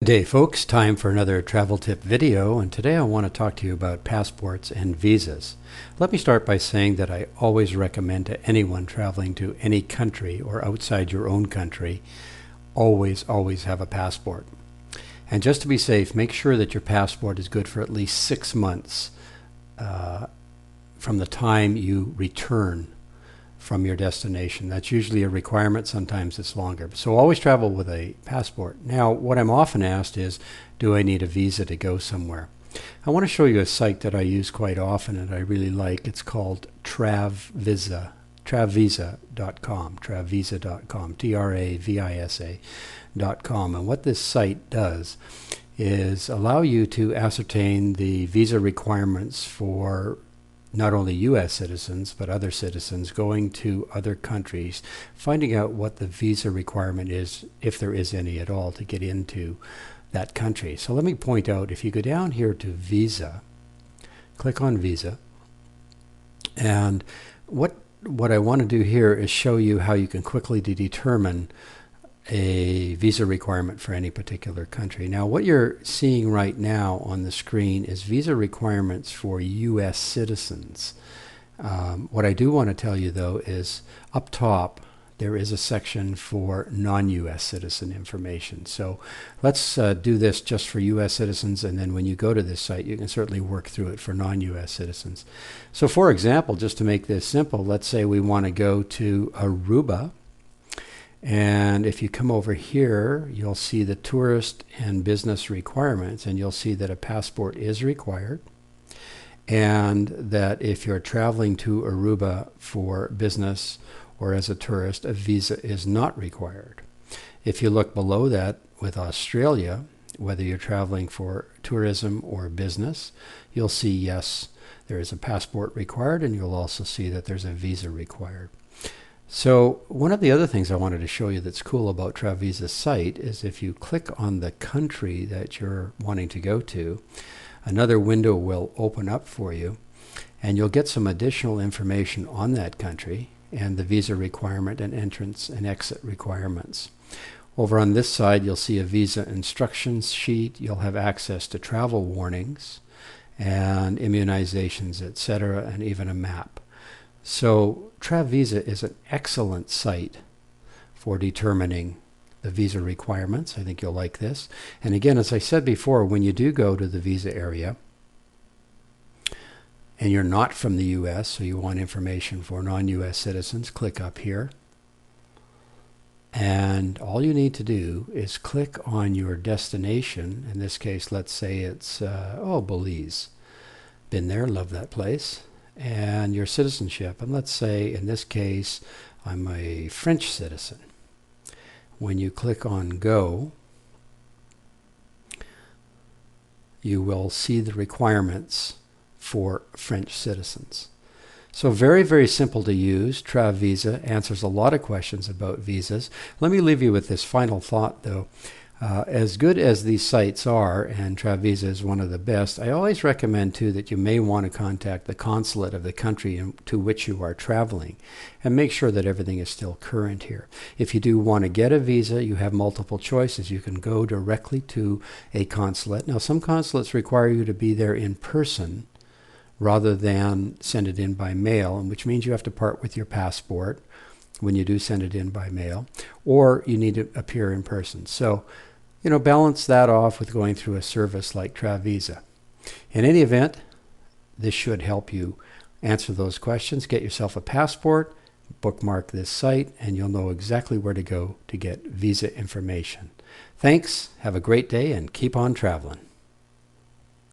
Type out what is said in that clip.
Good day, folks. Time for another travel tip video, and today I want to talk to you about passports and visas. Let me start by saying that I always recommend to anyone traveling to any country or outside your own country, always have a passport. And just to be safe, make sure that your passport is good for at least 6 months from the time you return from your destination. That's usually a requirement. Sometimes it's longer. So always travel with a passport. Now, what I'm often asked is, do I need a visa to go somewhere? I want to show you a site that I use quite often and I really like. It's called travisa.com, travisa.com, Travisa.com. And what this site does is allow you to ascertain the visa requirements for not only U.S. citizens, but other citizens going to other countries, finding out what the visa requirement is, if there is any at all, to get into that country. So let me point out, if you go down here to Visa, click on Visa, and what I want to do here is show you how you can quickly determine a visa requirement for any particular country. Now, what you're seeing right now on the screen is visa requirements for U.S. citizens. What I do want to tell you, though, is up top there is a section for non-U.S. citizen information. So let's do this just for U.S. citizens, and then when you go to this site, you can certainly work through it for non-U.S. citizens. So for example, just to make this simple, let's say we want to go to Aruba. And if you come over here, you'll see the tourist and business requirements, and you'll see that a passport is required, and that if you're traveling to Aruba for business or as a tourist, a visa is not required. If you look below that with Australia, whether you're traveling for tourism or business, you'll see yes, there is a passport required, and you'll also see that there's a visa required. So one of the other things I wanted to show you that's cool about Travisa's site is if you click on the country that you're wanting to go to, another window will open up for you, and you'll get some additional information on that country and the visa requirement and entrance and exit requirements. Over on this side, you'll see a visa instructions sheet. You'll have access to travel warnings and immunizations, etc., and even a map. So Travisa is an excellent site for determining the visa requirements. I think you'll like this. And again, as I said before, when you do go to the visa area and you're not from the U.S., so you want information for non-U.S. citizens, click up here. And all you need to do is click on your destination. In this case, let's say it's, Belize. Been there, love that place. And your citizenship, and let's say in this case I'm a French citizen. When you click on go, you will see the requirements for French citizens. So very simple to use. Travisa answers a lot of questions about visas. Let me leave you with this final thought, though. As good as these sites are, and Travisa is one of the best, I always recommend too that you may want to contact the consulate of the country to which you are traveling and make sure that everything is still current here. If you do want to get a visa, you have multiple choices. You can go directly to a consulate. Now, some consulates require you to be there in person rather than send it in by mail, which means you have to part with your passport when you do send it in by mail, or you need to appear in person. So, balance that off with going through a service like Travisa. In any event, this should help you answer those questions. Get yourself a passport, bookmark this site, and you'll know exactly where to go to get visa information. Thanks, have a great day, and keep on traveling.